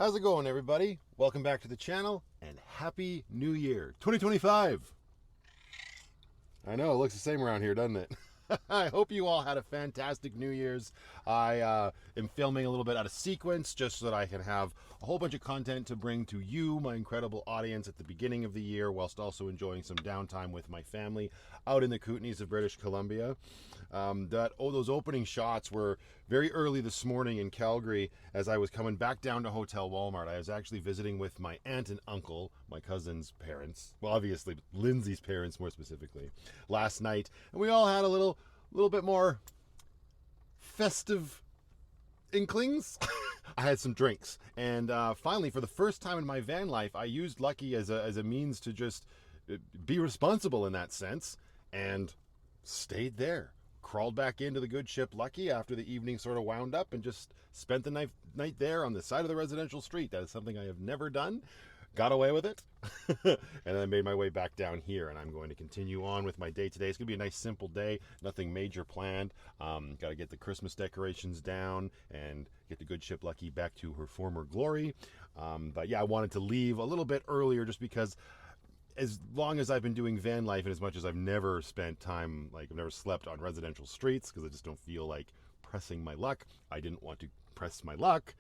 How's it going, everybody? Welcome back to the channel and Happy New Year 2025. I know, it looks the same around here, doesn't it? I hope you all had a fantastic New Year's. I am filming a little bit out of sequence just so that I can have a whole bunch of content to bring to you, my incredible audience, at the beginning of the year, whilst also enjoying some downtime with my family out in the Kootenays of British Columbia. Those opening shots were very early this morning in Calgary as I was coming back down to Hotel Walmart. I was actually visiting with my aunt and uncle, my cousin's parents, well, obviously Lindsay's parents more specifically, last night, and we all had a little bit more festive inklings. I had some drinks, and finally, for the first time in my van life, I used Lucky as a means to just be responsible in that sense, and stayed there. Crawled back into the good ship Lucky after the evening sort of wound up and just spent the night there on the side of the residential street. That is something I have never done. Got away with it. And then I made my way back down here, and I'm going to continue on with my day today. It's going to be a nice simple day, nothing major planned. Got to get the Christmas decorations down and get the good ship Lucky back to her former glory. But yeah, I wanted to leave a little bit earlier just because as long as I've been doing van life and as much as I've never spent time, like I've never slept on residential streets because I just don't feel like pressing my luck. I didn't want to press my luck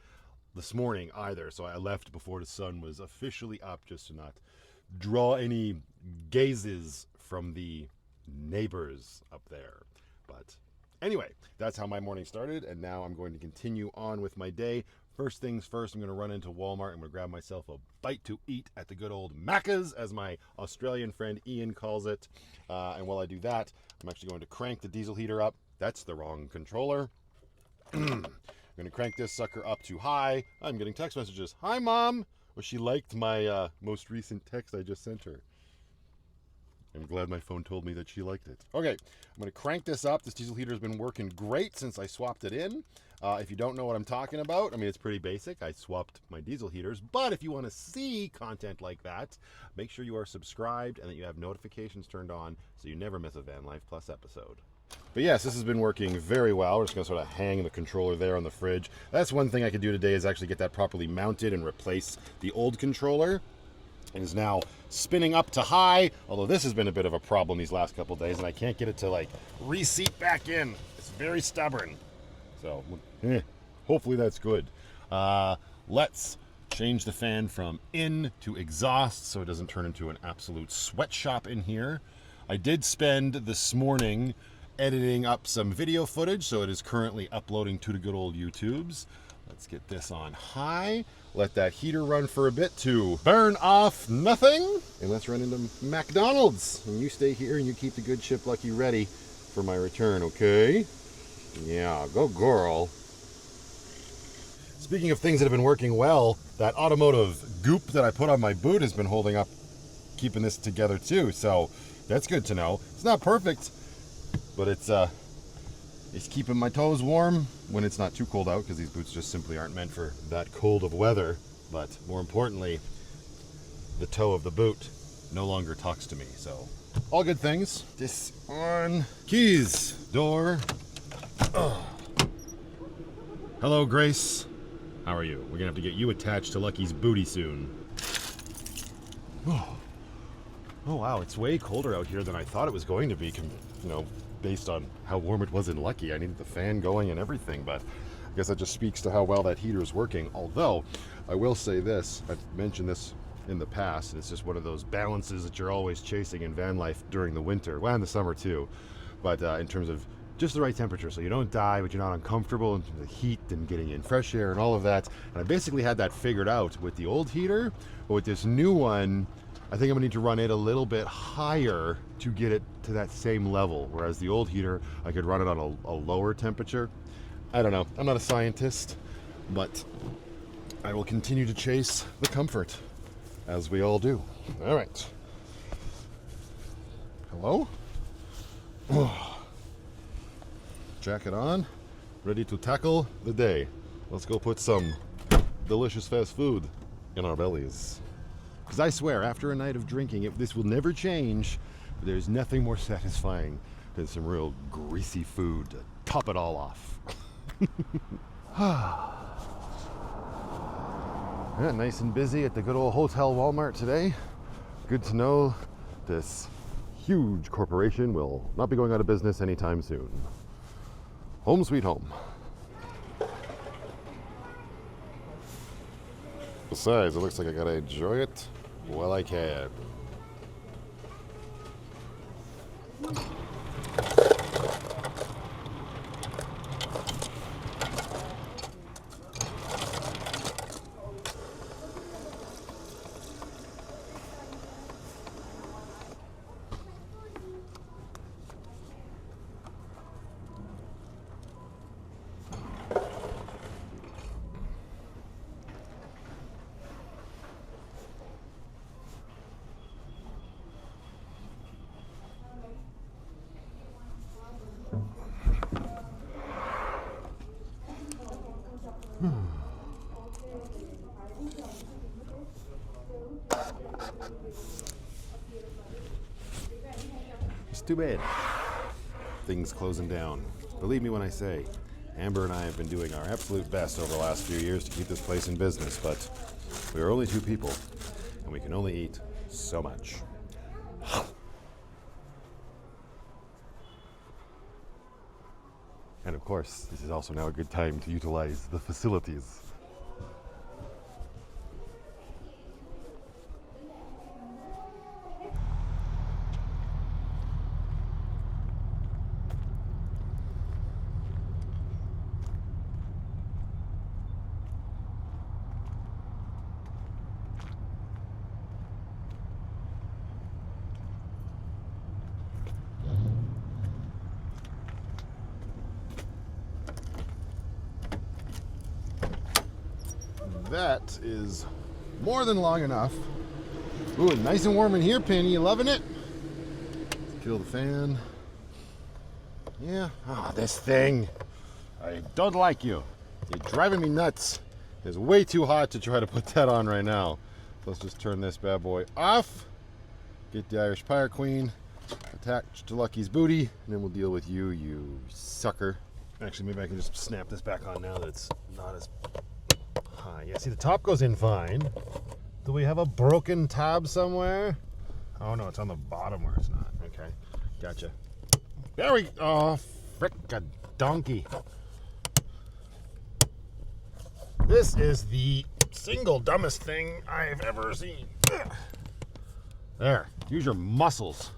this morning either, so I left before the sun was officially up just to not draw any gazes from the neighbors up there. But anyway, that's how my morning started, and now I'm going to continue on with my day. First things first, I'm going to run into Walmart. I'm going to grab myself a bite to eat at the good old Macca's, as my Australian friend Ian calls it. And while I do that, I'm actually going to crank the diesel heater up. That's the wrong controller. I'm going to crank this sucker up to high. I'm getting text messages. Hi, Mom. Well, she liked my most recent text I just sent her. I'm glad my phone told me that she liked it. Okay, I'm going to crank this up. This diesel heater has been working great since I swapped it in. If you don't know what I'm talking about, I mean, it's pretty basic. I swapped my diesel heaters, but if you want to see content like that, make sure you are subscribed and that you have notifications turned on so you never miss a Van Life Plus episode. But yes, this has been working very well. We're just going to sort of hang the controller there on the fridge. That's one thing I could do today is actually get that properly mounted and replace the old controller. It is now spinning up to high, although this has been a bit of a problem these last couple days, and I can't get it to like reseat back in. It's very stubborn. So hopefully that's good. Let's change the fan from in to exhaust so it doesn't turn into an absolute sweatshop in here. I did spend this morning editing up some video footage, so it is currently uploading to the good old YouTubes. Let's get this on high. Let that heater run for a bit to burn off nothing. And let's run into McDonald's. And you stay here and you keep the good ship Lucky ready for my return, okay? Yeah, go girl. Speaking of things that have been working well, that automotive goop that I put on my boot has been holding up, keeping this together too. So that's good to know. It's not perfect, but it's keeping my toes warm when it's not too cold out, because these boots just simply aren't meant for that cold of weather. But more importantly, the toe of the boot no longer talks to me. So all good things. This on. Keys. Door. Oh. Hello, Grace. How are you? We're gonna have to get you attached to Lucky's booty soon. Oh wow, it's way colder out here than I thought it was going to be, you know, based on how warm it was in Lucky. I needed the fan going and everything, but I guess that just speaks to how well that heater is working. Although, I will say this, I've mentioned this in the past, and it's just one of those balances that you're always chasing in van life during the winter, well, in the summer too, but in terms of just the right temperature, so you don't die, but you're not uncomfortable in terms of heat and getting in fresh air and all of that. And I basically had that figured out with the old heater, but with this new one, I think I'm gonna need to run it a little bit higher to get it to that same level, whereas the old heater, I could run it on a lower temperature. I don't know, I'm not a scientist, but I will continue to chase the comfort, as we all do. All right. Hello? Jacket on, ready to tackle the day. Let's go put some delicious fast food in our bellies. Because I swear, after a night of drinking, this will never change, but there's nothing more satisfying than some real greasy food to top it all off. Yeah, nice and busy at the good old Hotel Walmart today. Good to know this huge corporation will not be going out of business anytime soon. Home sweet home. Besides, it looks like I gotta enjoy it while I can. It's too bad. Things closing down. Believe me when I say, Amber and I have been doing our absolute best over the last few years to keep this place in business, but we are only two people, and we can only eat so much. And of course, this is also now a good time to utilize the facilities. That is more than long enough. Ooh, nice and warm in here, Penny. You loving it? Kill the fan. Yeah. Ah, this thing. I don't like you. You're driving me nuts. It's way too hot to try to put that on right now. So let's just turn this bad boy off. Get the Irish Fire Queen attached to Lucky's booty, and then we'll deal with you, you sucker. Actually, maybe I can just snap this back on now that it's not as high. Yeah, see, the top goes in fine. Do we have a broken tab somewhere? Oh no, it's on the bottom where it's not. Okay, gotcha. There we go. Oh, frick a donkey. This is the single dumbest thing I've ever seen. There, use your muscles.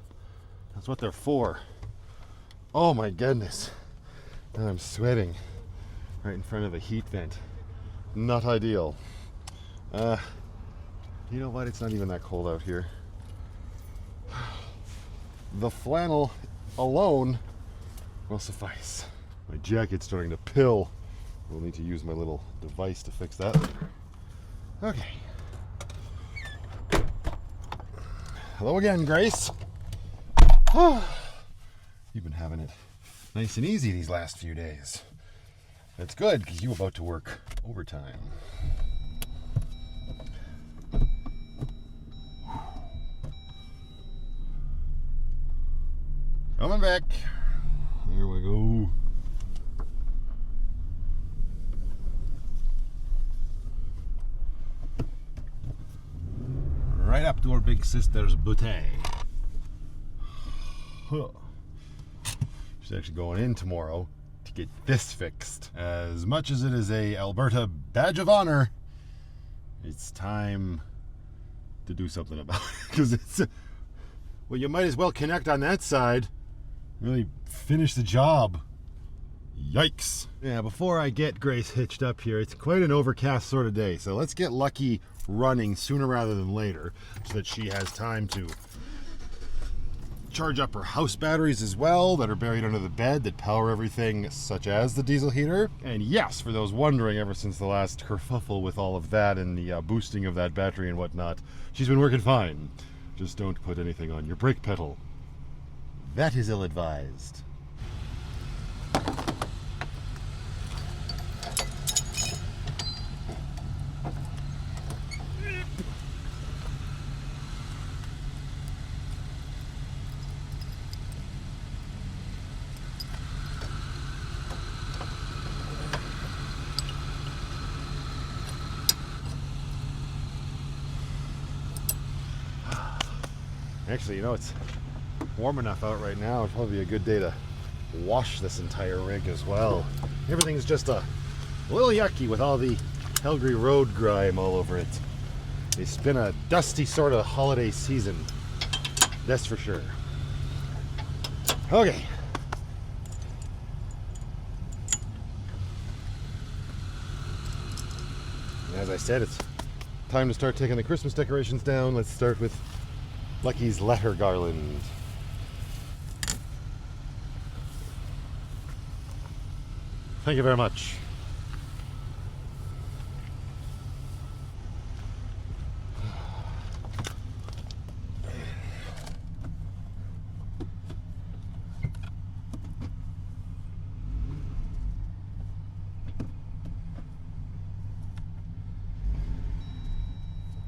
That's what they're for. Oh my goodness. And I'm sweating right in front of a heat vent. Not ideal. You know what? It's not even that cold out here. The flannel alone will suffice. My jacket's starting to pill. We'll need to use my little device to fix that later. Okay. Hello again, Grace. You've been having it nice and easy these last few days. That's good, because you're about to work overtime. Coming back. There we go. Right up to our big sister's boutique. Huh. She's actually going in tomorrow to get this fixed. As much as it is a Alberta badge of honor, it's time to do something about it. Because it's, well, you might as well connect on that side. Really finish the job. Yikes. Yeah, before I get Grace hitched up here, it's quite an overcast sort of day. So let's get Lucky running sooner rather than later so that she has time to charge up her house batteries as well that are buried under the bed that power everything such as the diesel heater. And yes, for those wondering, ever since the last kerfuffle with all of that and the boosting of that battery and whatnot, she's been working fine. Just don't put anything on your brake pedal. That is ill-advised. Actually, you know, it's warm enough out right now. It'd probably be a good day to wash this entire rig as well. Everything's just a little yucky with all the Calgary road grime all over it. It's been a dusty sort of holiday season, that's for sure. Okay. As I said, it's time to start taking the Christmas decorations down. Let's start with Lucky's letter garland. Thank you very much.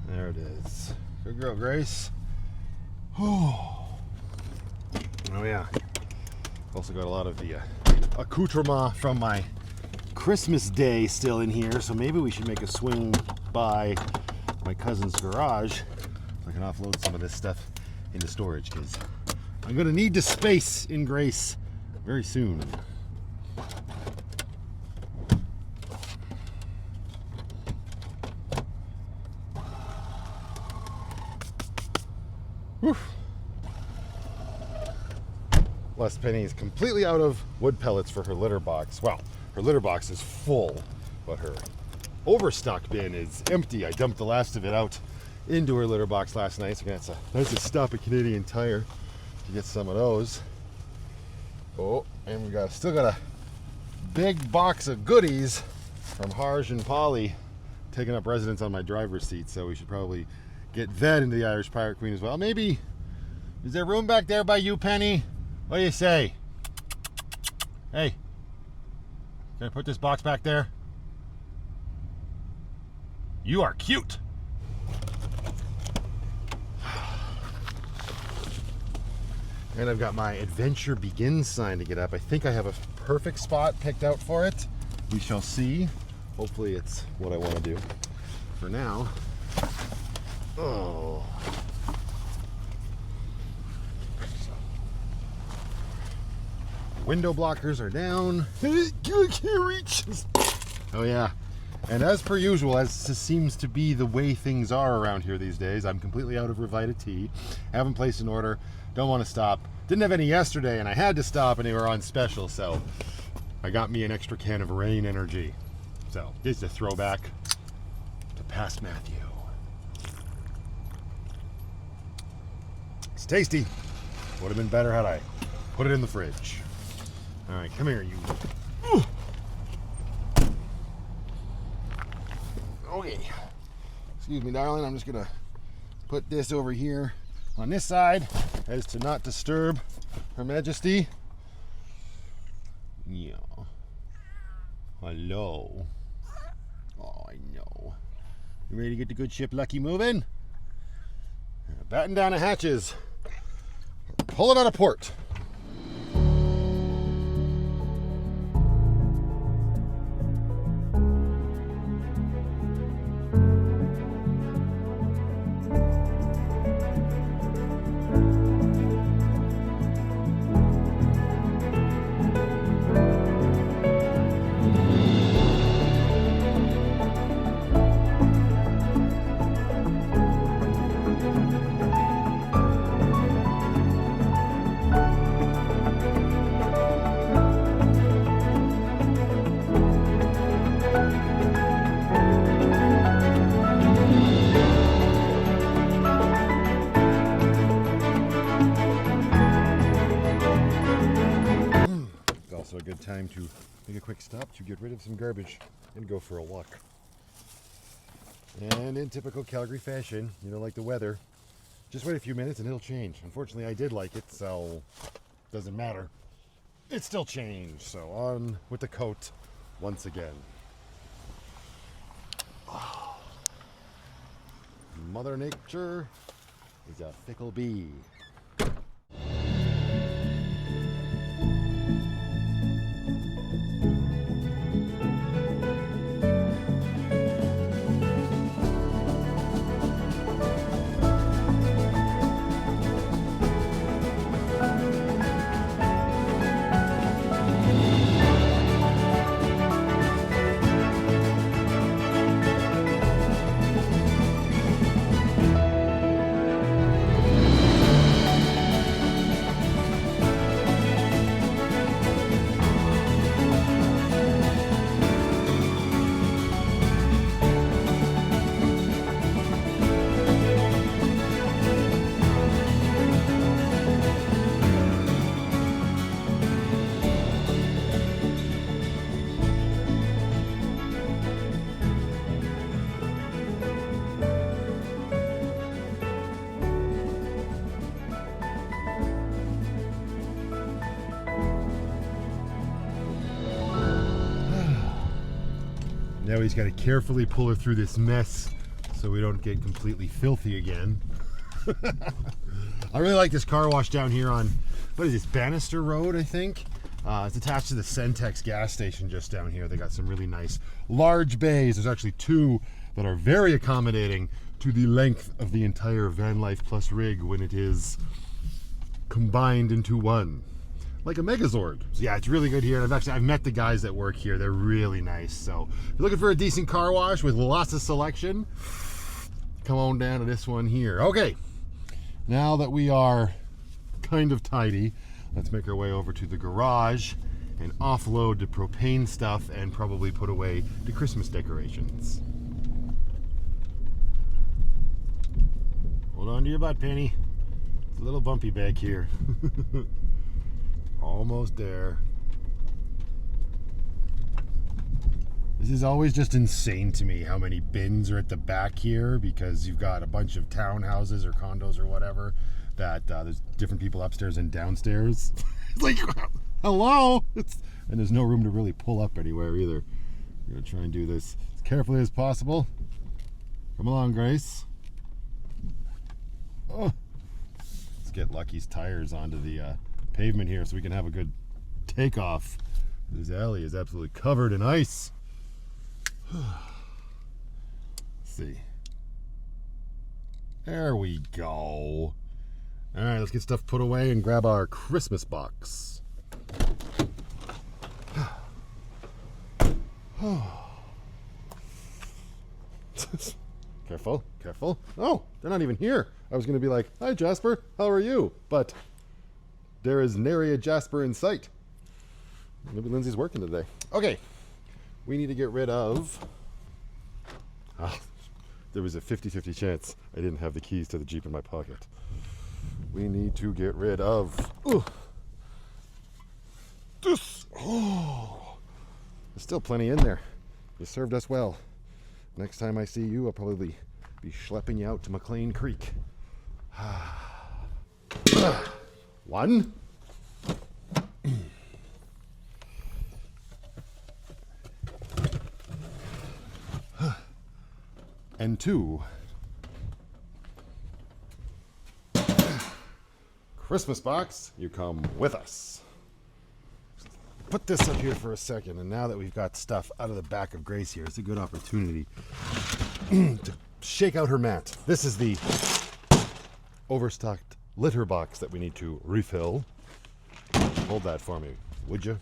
There it is. Good girl, Grace. Oh yeah. Also got a lot of the accoutrement from my Christmas day still in here, so maybe we should make a swing by my cousin's garage so I can offload some of this stuff into storage, because I'm gonna need the space in Grace very soon. Whew. Les Penny is completely out of wood pellets for her litter box. Well, her litter box is full, but her overstock bin is empty. I dumped the last of it out into her litter box last night, so we're gonna have to stop at Canadian Tire to get some of those. Oh, and we still got a big box of goodies from Harj and Polly taking up residence on my driver's seat, so we should probably get that into the Irish Pirate Queen as well. Maybe, is there room back there by you, Penny? What do you say? Hey, can I put this box back there? You are cute. And I've got my Adventure Begins sign to get up. I think I have a perfect spot picked out for it. We shall see. Hopefully it's what I want to do. For now, oh. Window blockers are down. I can't reach. Oh yeah. And as per usual, as seems to be the way things are around here these days, I'm completely out of Revita tea. Haven't placed an order. Don't want to stop. Didn't have any yesterday, and I had to stop, and they were on special, so I got me an extra can of Rain Energy. So this is a throwback to past Matthew. It's tasty. Would have been better had I put it in the fridge. All right, come here, you. Ooh. Okay. Excuse me, darling. I'm just gonna put this over here on this side as to not disturb Her Majesty. Yeah. Hello. Oh, I know. You ready to get the good ship Lucky moving? Batten down the hatches. Pull it out of port. A good time to make a quick stop to get rid of some garbage and go for a walk. And in typical Calgary fashion, you know, like the weather, just wait a few minutes and it'll change. Unfortunately, I did like it, so doesn't matter. It still changed. So on with the coat once again. Oh. Mother Nature is a fickle bee. Now he's got to carefully pull her through this mess so we don't get completely filthy again. I really like this car wash down here on, what is this, Bannister Road, I think? It's attached to the Centex gas station just down here. They got some really nice large bays. There's actually two that are very accommodating to the length of the entire Vanlife Plus rig when it is combined into one, like a Megazord. So yeah, it's really good here. And I've met the guys that work here. They're really nice. So if you're looking for a decent car wash with lots of selection, come on down to this one here. Okay, now that we are kind of tidy, let's make our way over to the garage and offload the propane stuff and probably put away the Christmas decorations. Hold on to your butt, Penny. It's a little bumpy back here. Almost there. This is always just insane to me how many bins are at the back here, because you've got a bunch of townhouses or condos or whatever that there's different people upstairs and downstairs. It's like, hello? And there's no room to really pull up anywhere either. I'm going to try and do this as carefully as possible. Come along, Grace. Oh. Let's get Lucky's tires onto the pavement here so we can have a good takeoff. This alley is absolutely covered in ice. Let's see. There we go. All right, let's get stuff put away and grab our Christmas box. Careful, careful. Oh, they're not even here. I was going to be like, hi, Jasper, how are you? But there is nary a Jasper in sight. Maybe Lindsay's working today. Okay, we need to get rid of... there was a 50-50 chance I didn't have the keys to the Jeep in my pocket. We need to get rid of this. Oh, there's still plenty in there. You served us well. Next time I see you, I'll probably be schlepping you out to McLean Creek. One. And two. Christmas box, you come with us. Put this up here for a second, and now that we've got stuff out of the back of Grace here, it's a good opportunity to shake out her mat. This is the overstocked litter box that we need to refill. Hold that for me, would you?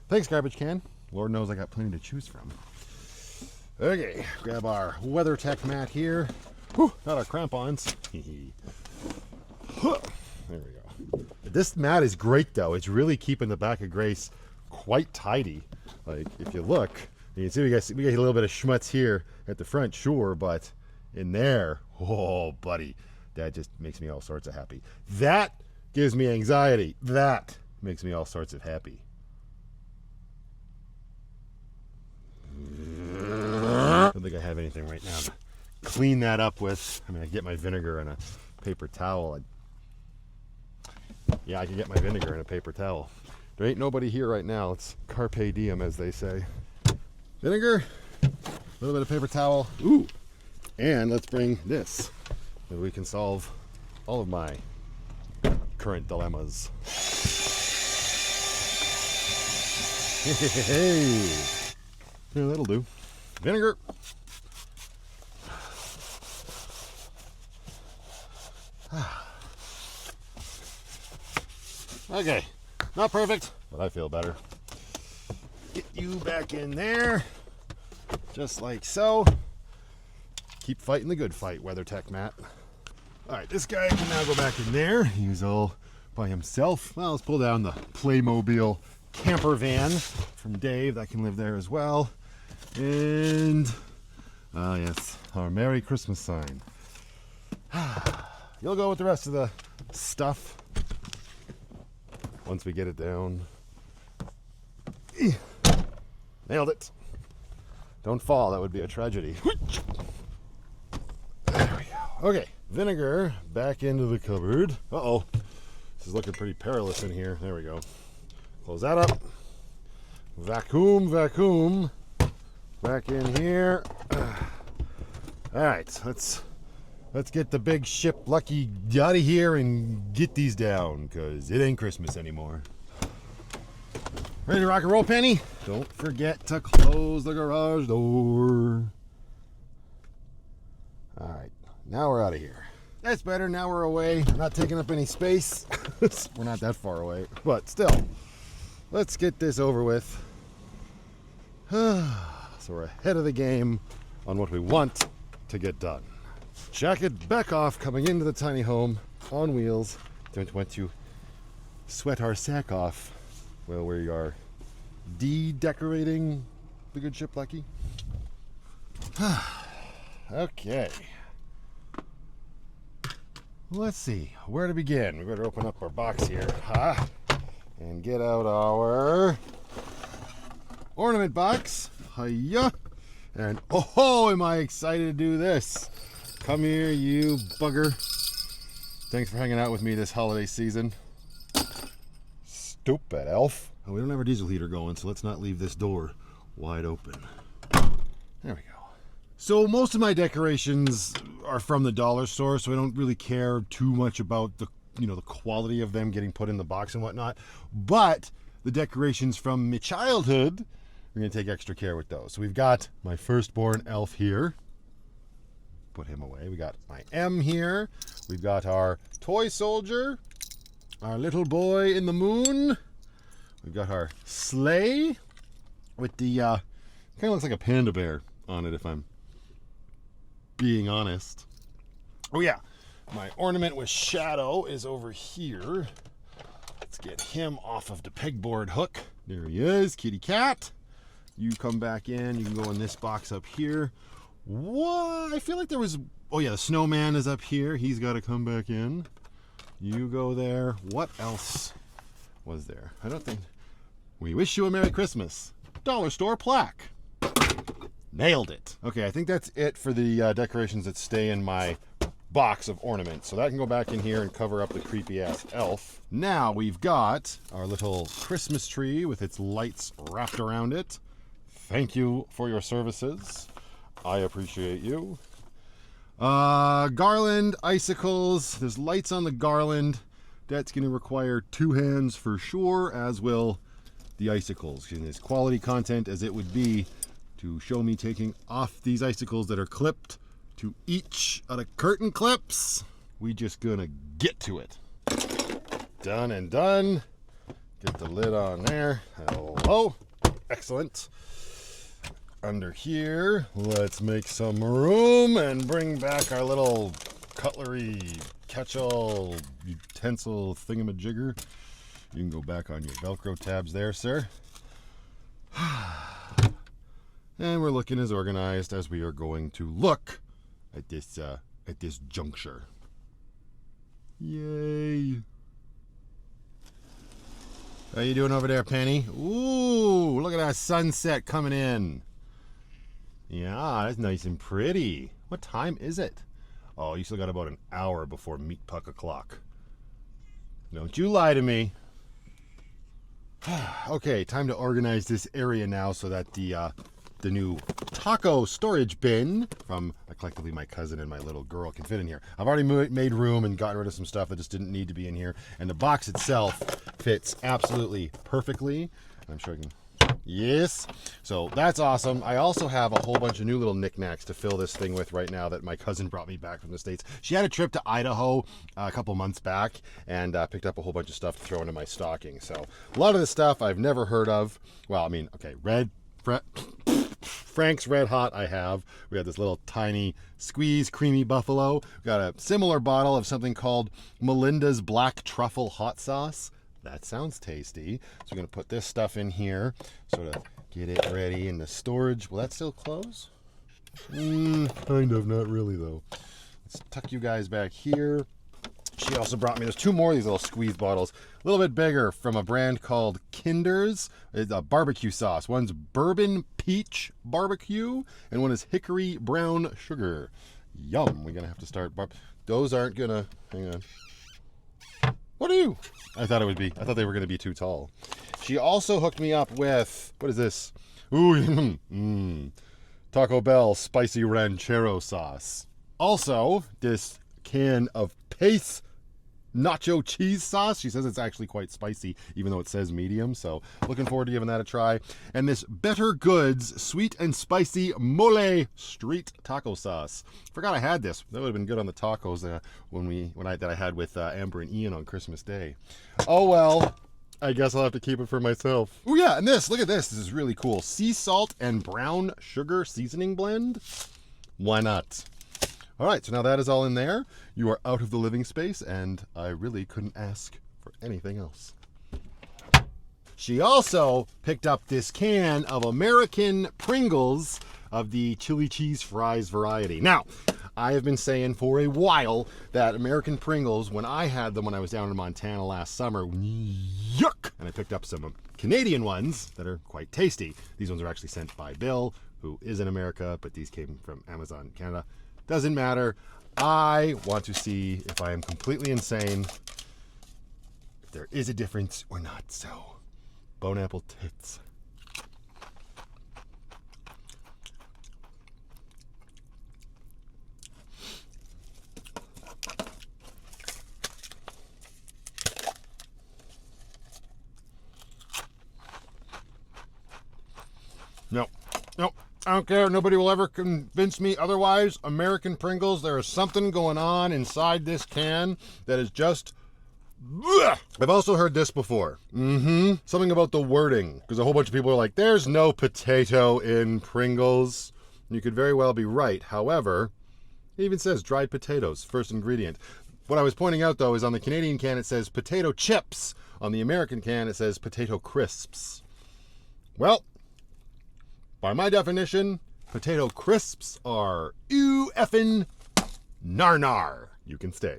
Thanks, garbage can. Lord knows I got plenty to choose from. Okay, grab our WeatherTech mat here. Whew, not our crampons. There we go. This mat is great though. It's really keeping the back of Grace quite tidy. Like if you look, you can see we got a little bit of schmutz here at the front, sure, but in there, oh buddy, that just makes me all sorts of happy. That gives me anxiety. That makes me all sorts of happy. I don't think I have anything right now to clean that up with. I mean, I get my vinegar and a paper towel. Yeah, I can get my vinegar and a paper towel. There ain't nobody here right now. It's carpe diem, as they say. Vinegar, a little bit of paper towel. Ooh, and let's bring this. Maybe we can solve all of my current dilemmas. Hey, yeah, that'll do. Vinegar. Okay, not perfect, but I feel better. Get you back in there, just like so. Keep fighting the good fight, WeatherTech Matt. All right, this guy can now go back in there. He's all by himself. Well, let's pull down the Playmobil camper van from Dave. That can live there as well. And, yes, our Merry Christmas sign. You'll go with the rest of the stuff once we get it down. Nailed it. Don't fall, that would be a tragedy. There we go. Okay, vinegar back into the cupboard. Uh-oh, this is looking pretty perilous in here. There we go. Close that up. Vacuum, vacuum. Back in here. All right, let's get the big ship Lucky out of here and get these down, because it ain't Christmas anymore. Ready to rock and roll, Penny? Don't forget to close the garage door. All right, now we're out of here. That's better. Now we're away. We're not taking up any space. We're not that far away, but still, let's get this over with. So we're ahead of the game on what we want to get done. Jacket back off, coming into the tiny home on wheels. Don't want to sweat our sack off while we are de-decorating the good ship Lucky. Okay. Let's see, where to begin? We better open up our box here, and get out our ornament box. Hiya! And oh, am I excited to do this? Come here, you bugger. Thanks for hanging out with me this holiday season. Stupid elf. Oh, we don't have our diesel heater going, so let's not leave this door wide open. There we go. So most of my decorations are from the dollar store, so I don't really care too much about the quality of them getting put in the box and whatnot. But the decorations from my childhood, we're going to take extra care with those. So we've got my firstborn elf here. Put him away. We got my M here. We've got our toy soldier, our little boy in the moon. We've got our sleigh with the kind of looks like a panda bear on it, if I'm being honest. Oh yeah, my ornament with shadow is over here. Let's get him off of the pegboard hook. There he is, kitty cat. You come back in. You can go in this box up here. What? I feel like there was... Oh yeah, the snowman is up here. He's got to come back in. You go there. What else was there? I don't think... We wish you a Merry Christmas. Dollar store plaque. Nailed it. Okay, I think that's it for the decorations that stay in my box of ornaments. So that can go back in here and cover up the creepy ass elf. Now we've got our little Christmas tree with its lights wrapped around it. Thank you for your services. I appreciate you. Garland, icicles. There's lights on the garland. That's going to require 2 hands for sure, as will the icicles. And as quality content as it would be to show me taking off these icicles that are clipped to each of the curtain clips, we just gonna get to it. Done and done. Get the lid on there. Hello. Excellent. Under here, let's make some room and bring back our little cutlery, catch-all, utensil thingamajigger. You can go back on your Velcro tabs there, sir. And we're looking as organized as we are going to look at this juncture. Yay! How you doing over there, Penny? Ooh, look at that sunset coming in. Yeah, that's nice and pretty. What time is it? Oh, you still got about an hour before meat puck o'clock. Don't you lie to me. Okay, time to organize this area now so that the new taco storage bin from collectively my cousin and my little girl can fit in here. I've already made room and gotten rid of some stuff that just didn't need to be in here. And the box itself fits absolutely perfectly. I'm sure I can... Yes. So that's awesome. I also have a whole bunch of new little knickknacks to fill this thing with right now that my cousin brought me back from the States. She had a trip to Idaho a couple months back and picked up a whole bunch of stuff to throw into my stocking. So a lot of this stuff I've never heard of. Well, I mean, okay, Frank's Red Hot I have. We have this little tiny squeeze creamy buffalo. We've got a similar bottle of something called Melinda's Black Truffle Hot Sauce. That sounds tasty. So we're going to put this stuff in here, sort of get it ready in the storage. Will that still close? Kind of, not really though. Let's tuck you guys back here. She also brought me, there's 2 more of these little squeeze bottles, a little bit bigger, from a brand called Kinder's. It's a barbecue sauce. One's bourbon peach barbecue, and one is hickory brown sugar. Yum. We're going to have to start. Those aren't going to, hang on. What are you? I thought they were going to be too tall. She also hooked me up with, what is this? Ooh, Taco Bell spicy ranchero sauce. Also, this can of Pace nacho cheese sauce. She says it's actually quite spicy, even though it says medium. So looking forward to giving that a try. And this Better Goods sweet and spicy mole street taco sauce. Forgot I had this. That would have been good on the tacos that I had with Amber and Ian on Christmas Day. Oh well, I guess I'll have to keep it for myself. Oh yeah, and look at this. This is really cool. Sea salt and brown sugar seasoning blend. Why not? All right, so now that is all in there. You are out of the living space, and I really couldn't ask for anything else. She also picked up this can of American Pringles of the chili cheese fries variety. Now, I have been saying for a while that American Pringles, when I had them when I was down in Montana last summer, yuck! And I picked up some Canadian ones that are quite tasty. These ones are actually sent by Bill, who is in America, but these came from Amazon Canada. Doesn't matter. I want to see if I am completely insane, if there is a difference or not. So, bone apple tits. No. I don't care. Nobody will ever convince me otherwise. American Pringles, there is something going on inside this can that is just... Blech. I've also heard this before. Something about the wording. Because a whole bunch of people are like, there's no potato in Pringles. You could very well be right. However, it even says dried potatoes, first ingredient. What I was pointing out, though, is on the Canadian can it says potato chips. On the American can it says potato crisps. Well... by my definition, potato crisps are ew effing nar. You can stay.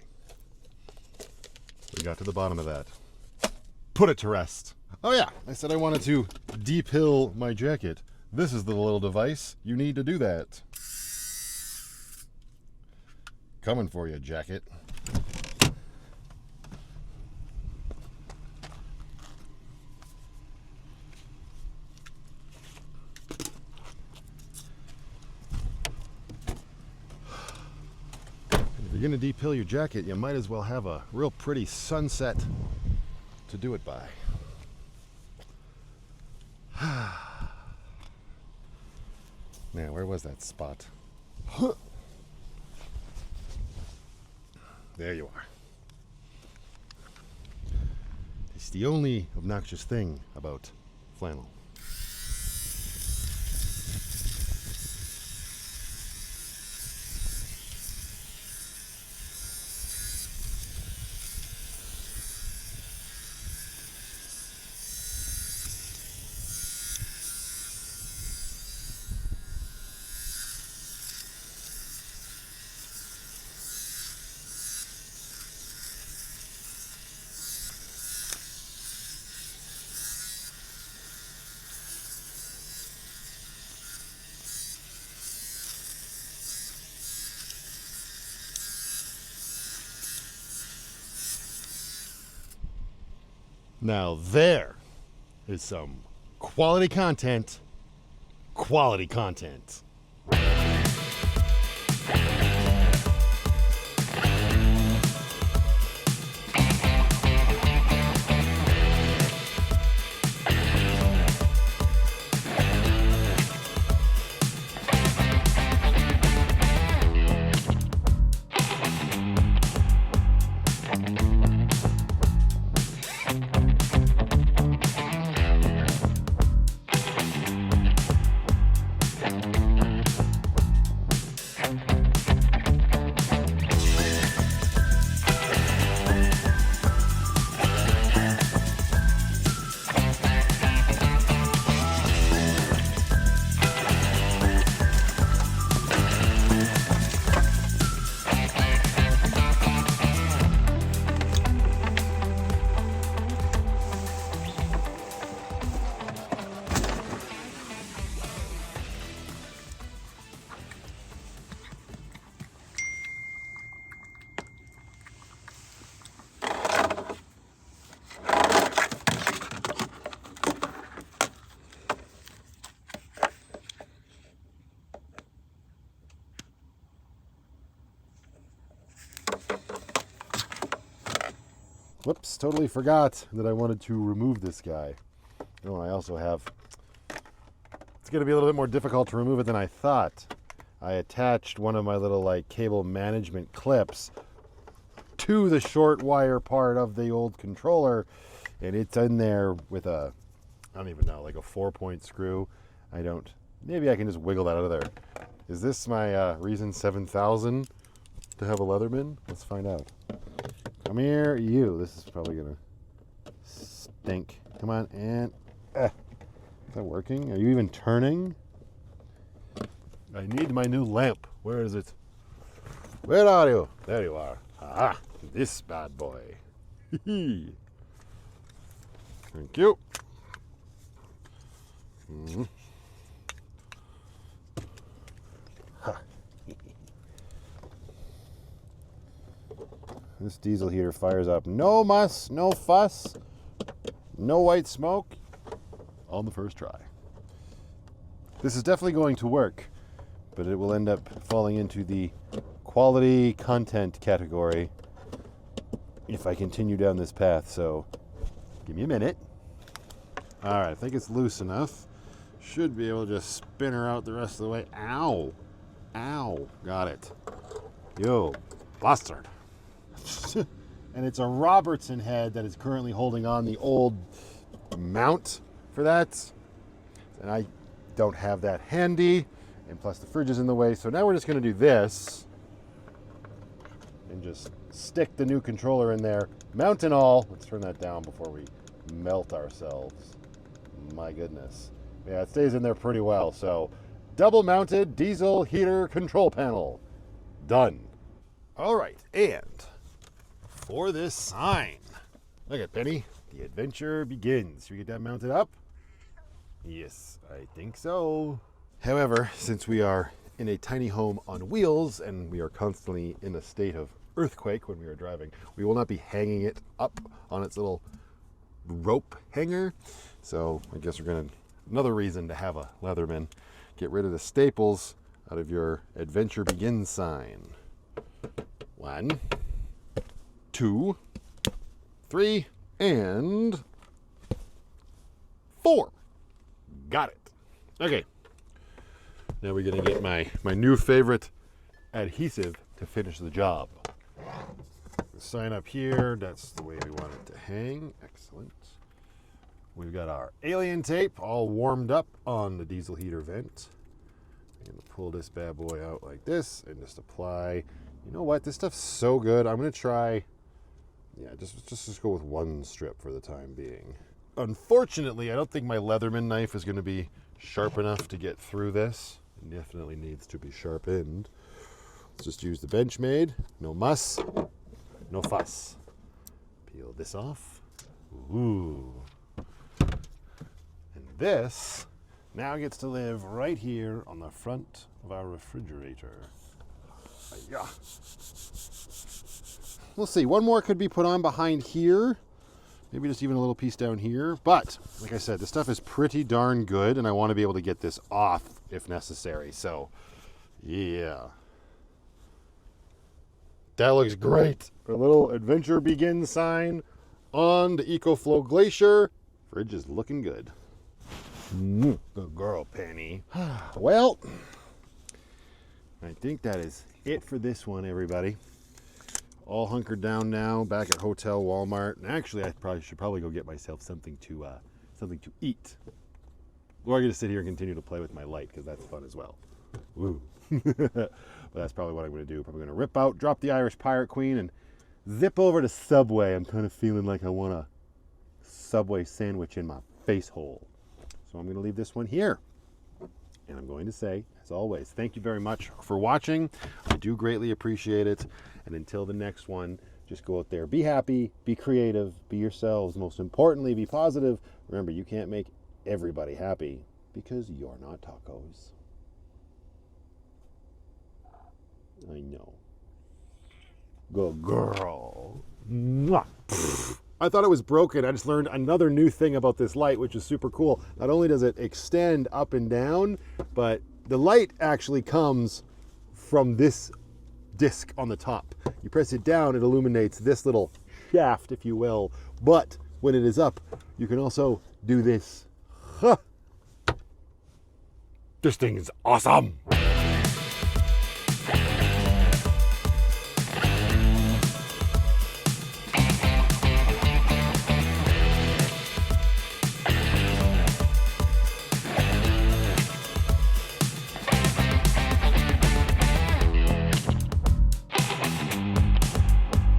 We got to the bottom of that. Put it to rest. Oh yeah, I said I wanted to depill my jacket. This is the little device you need to do that. Coming for you, jacket. If you're going to depill your jacket, you might as well have a real pretty sunset to do it by. Now, where was that spot? There you are. It's the only obnoxious thing about flannel. Now there is some quality content. Quality content. Whoops, totally forgot that I wanted to remove this guy. Oh, I also have, it's going to be a little bit more difficult to remove it than I thought. I attached one of my little like cable management clips to the short wire part of the old controller, and it's in there with a, I don't even know, like a 4-point screw. Maybe I can just wiggle that out of there. Is this my Reason 7000 to have a Leatherman? Let's find out. Come here, you. This is probably gonna stink. Come on, and is that working? Are you even turning? I need my new lamp. Where is it? Where are you? There you are. Aha, this bad boy. Thank you. Mm-hmm. This diesel heater fires up. No muss, no fuss, no white smoke on the first try. This is definitely going to work, but it will end up falling into the quality content category if I continue down this path. So give me a minute. All right, I think it's loose enough. Should be able to just spin her out the rest of the way. Ow. Ow. Got it. Yo, bastard. And it's a Robertson head that is currently holding on the old mount for that. And I don't have that handy. And plus the fridge is in the way. So now we're just going to do this. And just stick the new controller in there. Mount and all. Let's turn that down before we melt ourselves. My goodness. Yeah, it stays in there pretty well. So double mounted diesel heater control panel. Done. All right. And for this sign, look at Penny. The adventure begins. Should we get that mounted up? Yes, I think so. However, since we are in a tiny home on wheels and we are constantly in a state of earthquake when we are driving, we will not be hanging it up on its little rope hanger. So I guess we're going to, another reason to have a Leatherman, get rid of the staples out of your adventure begins sign. 1, 2, 3, and 4. Got it. Okay. Now we're going to get my new favorite adhesive to finish the job. The sign up here, that's the way we want it to hang. Excellent. We've got our alien tape all warmed up on the diesel heater vent. I'm going to pull this bad boy out like this and just apply. You know what? This stuff's so good. I'm going to try, yeah, just go with one strip for the time being. Unfortunately, I don't think my Leatherman knife is going to be sharp enough to get through this. It definitely needs to be sharpened. Let's just use the Benchmade. No muss, no fuss. Peel this off. Ooh. And this now gets to live right here on the front of our refrigerator. Yeah. We'll see. One more could be put on behind here. Maybe just even a little piece down here. But, like I said, this stuff is pretty darn good, and I want to be able to get this off if necessary. So, yeah. That looks great. A little adventure begins sign on the EcoFlow Glacier. Fridge is looking good. Good girl, Penny. Well, I think that is it for this one, everybody. All hunkered down now, back at Hotel Walmart. And actually, I should probably go get myself something to eat. Or I'm going to sit here and continue to play with my light, because that's fun as well. Woo. But that's probably what I'm going to do. Probably going to rip out, drop the Irish Pirate Queen, and zip over to Subway. I'm kind of feeling like I want a Subway sandwich in my face hole. So I'm going to leave this one here. And I'm going to say, as always, thank you very much for watching. I do greatly appreciate it. And until the next one, just go out there, be happy, be creative, be yourselves. Most importantly, be positive. Remember, you can't make everybody happy because you're not tacos. I know. Good girl. Mwah. I thought it was broken. I just learned another new thing about this light, which is super cool. Not only does it extend up and down, but the light actually comes from this disc on the top. You press it down, it illuminates this little shaft, if you will. But when it is up, you can also do this. Huh. This thing is awesome.